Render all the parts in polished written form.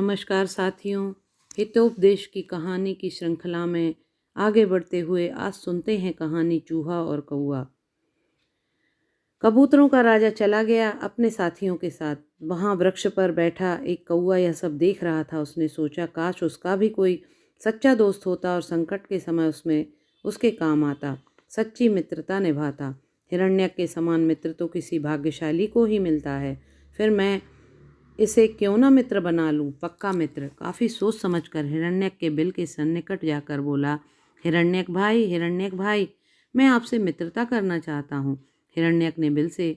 नमस्कार साथियों। हितोपदेश की कहानी की श्रृंखला में आगे बढ़ते हुए आज सुनते हैं कहानी चूहा और कौआ। कबूतरों का राजा चला गया अपने साथियों के साथ। वहां वृक्ष पर बैठा एक कौआ यह सब देख रहा था। उसने सोचा काश उसका भी कोई सच्चा दोस्त होता और संकट के समय उसमें उसके काम आता, सच्ची मित्रता निभाता। हिरण्यक के समान मित्र तो किसी भाग्यशाली को ही मिलता है। फिर मैं इसे क्यों ना मित्र बना लूं, पक्का मित्र। काफी सोच समझकर हिरण्यक के बिल के सन्निकट जाकर बोला, हिरण्यक भाई, मैं आपसे मित्रता करना चाहता हूँ। हिरण्यक ने बिल से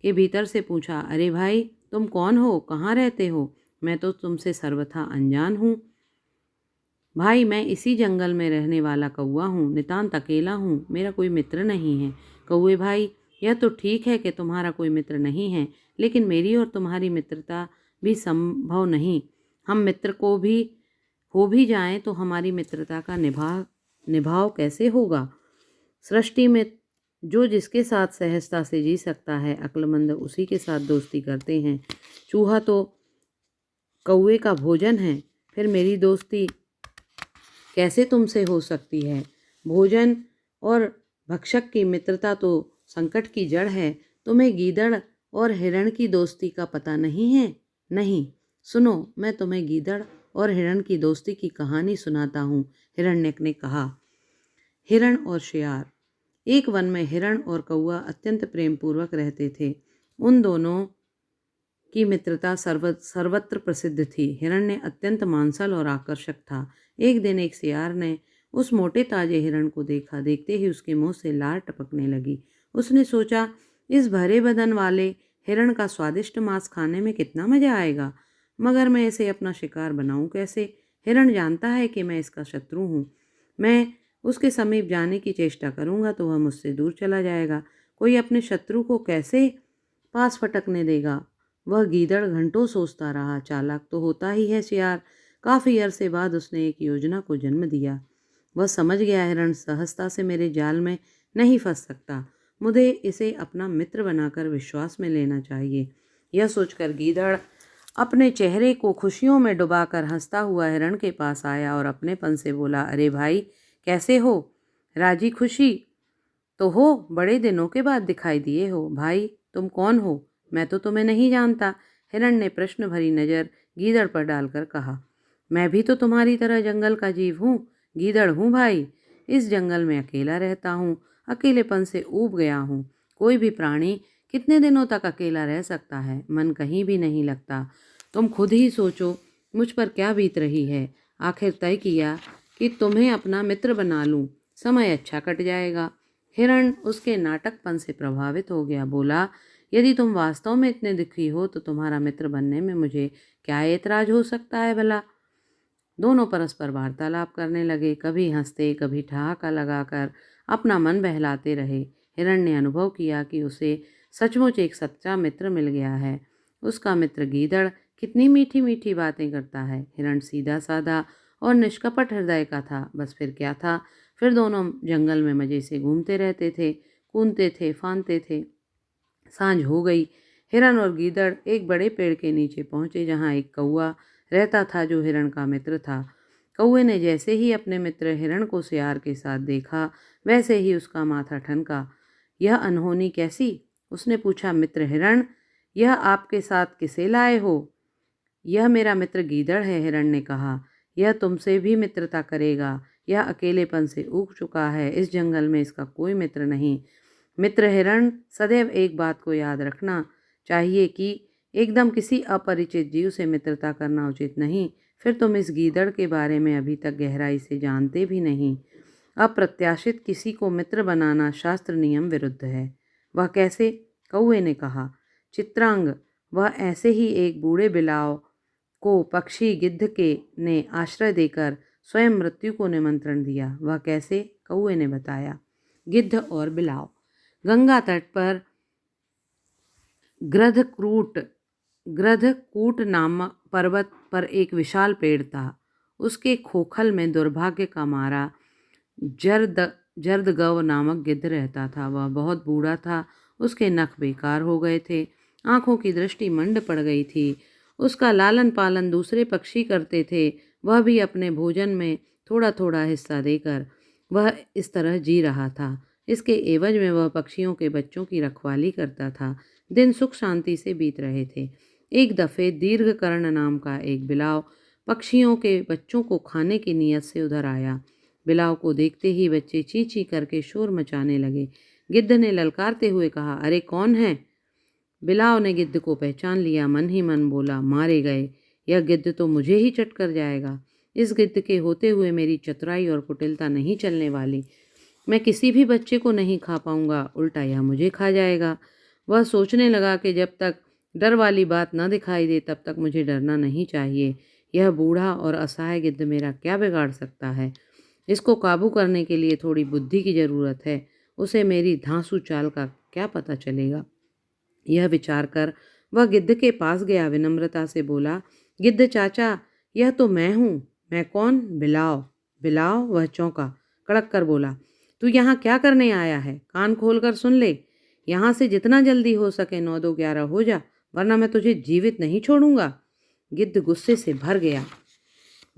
के भीतर से पूछा, अरे भाई, तुम कौन हो, कहाँ रहते हो? मैं तो तुमसे सर्वथा अनजान हूँ। भाई, मैं इसी जंगल में रहने वाला कौआ हूँ, नितांत अकेला हूँ, मेरा कोई मित्र नहीं है। कौए भाई, यह तो ठीक है कि तुम्हारा कोई मित्र नहीं है, लेकिन मेरी और तुम्हारी मित्रता भी संभव नहीं। हम मित्र को भी हो भी जाएं तो हमारी मित्रता का निभाव कैसे होगा? सृष्टि में जो जिसके साथ सहजता से जी सकता है, अक्लमंद उसी के साथ दोस्ती करते हैं। चूहा तो कौए का भोजन है, फिर मेरी दोस्ती कैसे तुमसे हो सकती है? भोजन और भक्षक की मित्रता तो संकट की जड़ है। तुम्हें गीदड़ और हिरण की दोस्ती का पता नहीं है? नहीं, सुनो, मैं तुम्हें गीदड़ और हिरण की दोस्ती की कहानी सुनाता हूँ। हिरण्यक ने कहा। हिरण और शियार। एक वन में हिरण और कौआ अत्यंत प्रेम पूर्वक रहते थे। उन दोनों की मित्रता सर्वत्र प्रसिद्ध थी। हिरण अत्यंत मांसल और आकर्षक था। एक दिन एक सियार ने उस मोटे ताजे हिरण को देखा। देखते ही उसके मुंह से लार टपकने लगी। उसने सोचा, इस भरे बदन वाले हिरण का स्वादिष्ट मांस खाने में कितना मजा आएगा, मगर मैं इसे अपना शिकार बनाऊं कैसे? हिरण जानता है कि मैं इसका शत्रु हूँ। मैं उसके समीप जाने की चेष्टा करूंगा तो वह मुझसे दूर चला जाएगा। कोई अपने शत्रु को कैसे पास फटकने देगा? वह गीदड़ घंटों सोचता रहा। चालाक तो होता ही है सियार। काफी अरसे बाद उसने एक योजना को जन्म दिया। वह समझ गया, हिरण सहजता से मेरे जाल में नहीं फंस सकता। मुझे इसे अपना मित्र बनाकर विश्वास में लेना चाहिए। यह सोचकर गीदड़ अपने चेहरे को खुशियों में डुबाकर हंसता हुआ हिरण के पास आया और अपनेपन से बोला, अरे भाई, कैसे हो? राजी खुशी तो हो? बड़े दिनों के बाद दिखाई दिए हो। भाई, तुम कौन हो? मैं तो तुम्हें नहीं जानता। हिरण ने प्रश्न भरी नजर गीदड़ पर डालकर कहा, मैं भी तो तुम्हारी तरह जंगल का जीव हूँ। गीदड़ हूँ भाई। इस जंगल में अकेला रहता हूँ। अकेलेपन से ऊब गया हूँ। कोई भी प्राणी कितने दिनों तक अकेला रह सकता है? मन कहीं भी नहीं लगता। तुम खुद ही सोचो मुझ पर क्या बीत रही है। आखिर तय किया कि तुम्हें अपना मित्र बना लूं। समय अच्छा कट जाएगा। हिरण उसके नाटकपन से प्रभावित हो गया। बोला, यदि तुम वास्तव में इतने दुखी हो तो तुम्हारा मित्र बनने में मुझे क्या ऐतराज हो सकता है भला? दोनों परस्पर वार्तालाप करने लगे। कभी हंसते, कभी ठहाका लगाकर अपना मन बहलाते रहे। हिरण ने अनुभव किया कि उसे सचमुच एक सच्चा मित्र मिल गया है। उसका मित्र गीदड़ कितनी मीठी मीठी बातें करता है। हिरण सीधा साधा और निष्कपट हृदय का था। बस फिर क्या था? फिर दोनों जंगल में मजे से घूमते रहते थे, कूदते थे, फांदते थे। सांझ हो गई। हिरण और गीदड़ एक बड़े पेड़ के नीचे पहुंचे जहां एक कौआ रहता था जो हिरण का मित्र था। कौए ने जैसे ही अपने मित्र हिरण को सियार के साथ देखा, वैसे ही उसका माथा ठनका। यह अनहोनी कैसी? उसने पूछा, मित्र हिरण, यह आपके साथ किसे लाए हो? यह मेरा मित्र गीदड़ है, हिरण ने कहा। यह तुमसे भी मित्रता करेगा। यह अकेलेपन से ऊब चुका है। इस जंगल में इसका कोई मित्र नहीं। मित्र हिरण, सदैव एक बात को याद रखना चाहिए कि एकदम किसी अपरिचित जीव से मित्रता करना उचित नहीं। फिर तुम इस गीदड़ के बारे में अभी तक गहराई से जानते भी नहीं। अप्रत्याशित किसी को मित्र बनाना शास्त्र नियम विरुद्ध है। वह कैसे? कौए ने कहा। चित्रांग, वह ऐसे ही एक बूढ़े बिलाव को पक्षी गिद्ध के ने आश्रय देकर स्वयं मृत्यु को निमंत्रण दिया। वह कैसे? कौए ने बताया। गिद्ध और बिलाव। गंगा तट पर ग्रधकूट नामक पर्वत पर एक विशाल पेड़ था। उसके खोखल में दुर्भाग्य का मारा जर्दगव नामक गिद्ध रहता था। वह बहुत बूढ़ा था। उसके नख बेकार हो गए थे। आंखों की दृष्टि मंद पड़ गई थी उसका लालन पालन दूसरे पक्षी करते थे, वह भी अपने भोजन में थोड़ा थोड़ा हिस्सा देकर। वह इस तरह जी रहा था। इसके एवज में वह पक्षियों के बच्चों की रखवाली करता था। दिन सुख शांति से बीत रहे थे। एक दफे दीर्घकर्ण नाम का एक बिलाव पक्षियों के बच्चों को खाने की नीयत से उधर आया। बिलाव को देखते ही बच्चे ची ची करके शोर मचाने लगे। गिद्ध ने ललकारते हुए कहा, अरे कौन है? बिलाव ने गिद्ध को पहचान लिया। मन ही मन बोला, मारे गए, यह गिद्ध तो मुझे ही चट कर जाएगा। इस गिद्ध के होते हुए मेरी चतुराई और कुटिलता नहीं चलने वाली। मैं किसी भी बच्चे को नहीं खा पाऊंगा, उल्टा यह मुझे खा जाएगा। वह सोचने लगा कि जब तक डर वाली बात न दिखाई दे तब तक मुझे डरना नहीं चाहिए। यह बूढ़ा और असहाय गिद्ध मेरा क्या बिगाड़ सकता है? इसको काबू करने के लिए थोड़ी बुद्धि की ज़रूरत है। उसे मेरी धांसू चाल का क्या पता चलेगा? यह विचार कर वह गिद्ध के पास गया। विनम्रता से बोला, गिद्ध चाचा, यह तो मैं हूँ। मैं कौन? बिलाव। बिलाव? वह चौंका, कड़क कर बोला, तू यहाँ क्या करने आया है? कान खोल कर सुन ले। यहाँ से जितना जल्दी हो सके 9-2-11 हो जा, वरना मैं तुझे जीवित नहीं छोड़ूंगा। गिद्ध गुस्से से भर गया।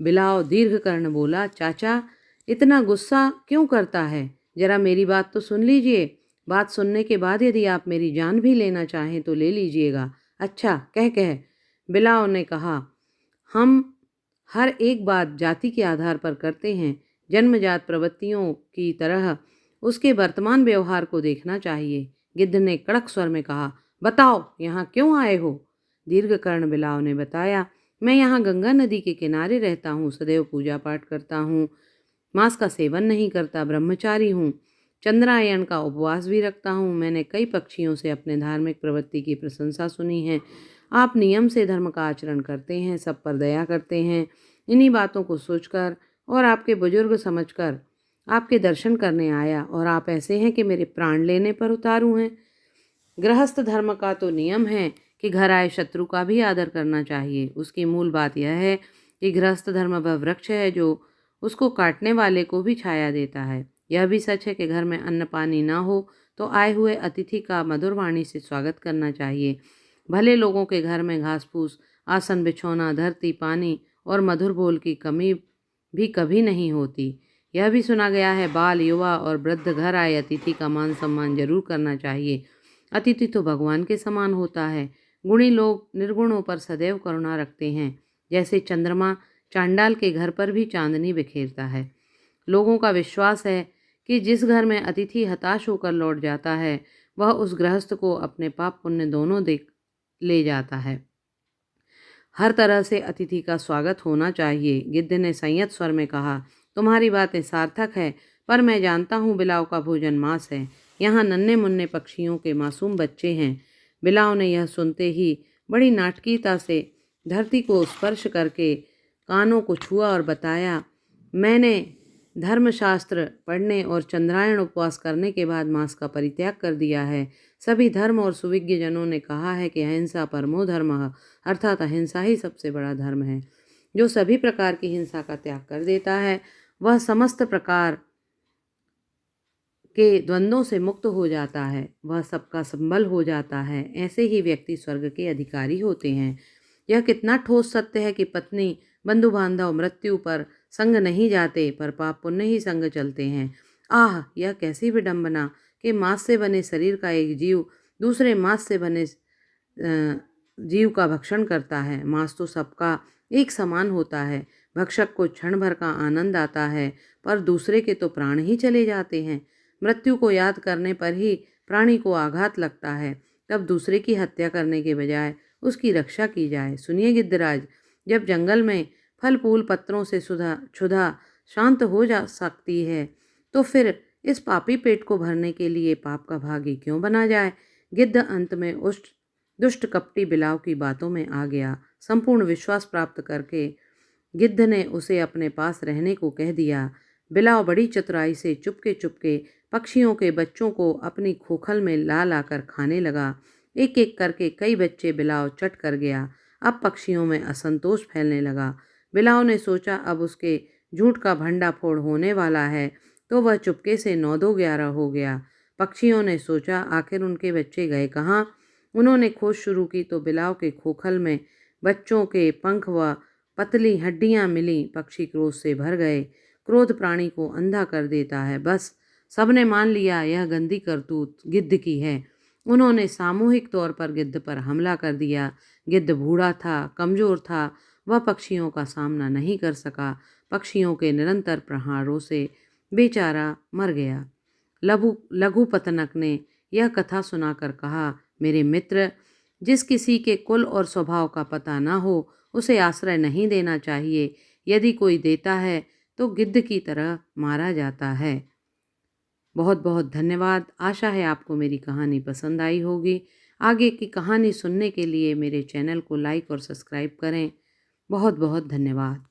बिलाव दीर्घकर्ण बोला, चाचा, इतना गुस्सा क्यों करता है? जरा मेरी बात तो सुन लीजिए। बात सुनने के बाद यदि आप मेरी जान भी लेना चाहें तो ले लीजिएगा। अच्छा, कह बिलाव ने कहा, हम हर एक बात जाति के आधार पर करते हैं। जन्मजात प्रवृत्तियों की तरह उसके वर्तमान व्यवहार को देखना चाहिए। गिद्ध ने कड़क स्वर में कहा, बताओ यहाँ क्यों आए हो? दीर्घकर्ण बिलाव ने बताया, मैं यहाँ गंगा नदी के किनारे रहता हूँ, सदैव पूजा पाठ करता हूँ, मांस का सेवन नहीं करता, ब्रह्मचारी हूँ, चंद्रायण का उपवास भी रखता हूँ। मैंने कई पक्षियों से अपने धार्मिक प्रवृत्ति की प्रशंसा सुनी है। आप नियम से धर्म का आचरण करते हैं, सब पर दया करते हैं। इन्हीं बातों को सोचकर और आपके बुजुर्ग समझकर आपके दर्शन करने आया, और आप ऐसे हैं कि मेरे प्राण लेने पर उतारू हैं। गृहस्थ धर्म का तो नियम है कि घर आए शत्रु का भी आदर करना चाहिए। उसकी मूल बात यह है कि गृहस्थ धर्म वह वृक्ष है जो उसको काटने वाले को भी छाया देता है। यह भी सच है कि घर में अन्न पानी ना हो तो आए हुए अतिथि का मधुर वाणी से स्वागत करना चाहिए। भले लोगों के घर में घास फूस, आसन बिछौना, धरती, पानी और मधुर बोल की कमी भी कभी नहीं होती। यह भी सुना गया है, बाल, युवा और वृद्ध घर आए अतिथि का मान सम्मान जरूर करना चाहिए। अतिथि तो भगवान के समान होता है। गुणी लोग निर्गुणों पर सदैव करुणा रखते हैं। जैसे चंद्रमा चांडाल के घर पर भी चांदनी बिखेरता है। लोगों का विश्वास है कि जिस घर में अतिथि हताश होकर लौट जाता है वह उस गृहस्थ को अपने पाप पुण्य दोनों देख ले जाता है। हर तरह से अतिथि का स्वागत होना चाहिए। गिद्ध ने संयत स्वर में कहा, तुम्हारी बातें सार्थक है, पर मैं जानता हूँ बिलाव का भोजन मांस है। यहाँ नन्हे मुन्ने पक्षियों के मासूम बच्चे हैं। बिलाव ने यह सुनते ही बड़ी नाटकीयता से धरती को स्पर्श करके कानों को छुआ और बताया, मैंने धर्मशास्त्र पढ़ने और चंद्रायण उपवास करने के बाद मांस का परित्याग कर दिया है। सभी धर्म और सुविज्ञ जनों ने कहा है कि अहिंसा परमो धर्मः, अर्थात अहिंसा ही सबसे बड़ा धर्म है। जो सभी प्रकार की हिंसा का त्याग कर देता है वह समस्त प्रकार के द्वंद्वों से मुक्त हो जाता है, वह सबका संबल हो जाता है। ऐसे ही व्यक्ति स्वर्ग के अधिकारी होते हैं। यह कितना ठोस सत्य है कि पत्नी, बंधु बांधव मृत्यु पर संग नहीं जाते, पर पाप पुण्य ही संग चलते हैं। आह, यह कैसी विडंबना कि मांस से बने शरीर का एक जीव दूसरे मांस से बने जीव का भक्षण करता है। मांस तो सबका एक समान होता है। भक्षक को क्षण भर का आनंद आता है, पर दूसरे के तो प्राण ही चले जाते हैं। मृत्यु को याद करने पर ही प्राणी को आघात लगता है। तब दूसरे की हत्या करने के बजाय उसकी रक्षा की जाए। सुनिए गिद्धराज, जब जंगल में फल फूल पत्रों से क्षुधा शांत हो जा सकती है तो फिर इस पापी पेट को भरने के लिए पाप का भागी क्यों बना जाए? गिद्ध अंत में उस दुष्ट कपटी बिलाव की बातों में आ गया। संपूर्ण विश्वास प्राप्त करके गिद्ध ने उसे अपने पास रहने को कह दिया। बिलाव बड़ी चतुराई से चुपके चुपके पक्षियों के बच्चों को अपनी खोखल में ला लाकर खाने लगा। एक एक करके कई बच्चे बिलाव चट कर गया। अब पक्षियों में असंतोष फैलने लगा। बिलाव ने सोचा अब उसके झूठ का भंडाफोड़ होने वाला है, तो वह चुपके से 9-2-11 हो गया। पक्षियों ने सोचा आखिर उनके बच्चे गए कहाँ। उन्होंने खोज शुरू की तो बिलाव के खोखल में बच्चों के पंख व पतली हड्डियां मिली। पक्षी क्रोध से भर गए। क्रोध प्राणी को अंधा कर देता है। बस सबने मान लिया यह गंदी करतूत गिद्ध की है। उन्होंने सामूहिक तौर पर गिद्ध पर हमला कर दिया। गिद्ध बूढ़ा था, कमजोर था, वह पक्षियों का सामना नहीं कर सका। पक्षियों के निरंतर प्रहारों से बेचारा मर गया। लघुपतनक ने यह कथा सुनाकर कहा, मेरे मित्र, जिस किसी के कुल और स्वभाव का पता न हो उसे आश्रय नहीं देना चाहिए। यदि कोई देता है तो गिद्ध की तरह मारा जाता है। बहुत बहुत धन्यवाद। आशा है आपको मेरी कहानी पसंद आई होगी। आगे की कहानी सुनने के लिए मेरे चैनल को लाइक और सब्सक्राइब करें। बहुत बहुत धन्यवाद।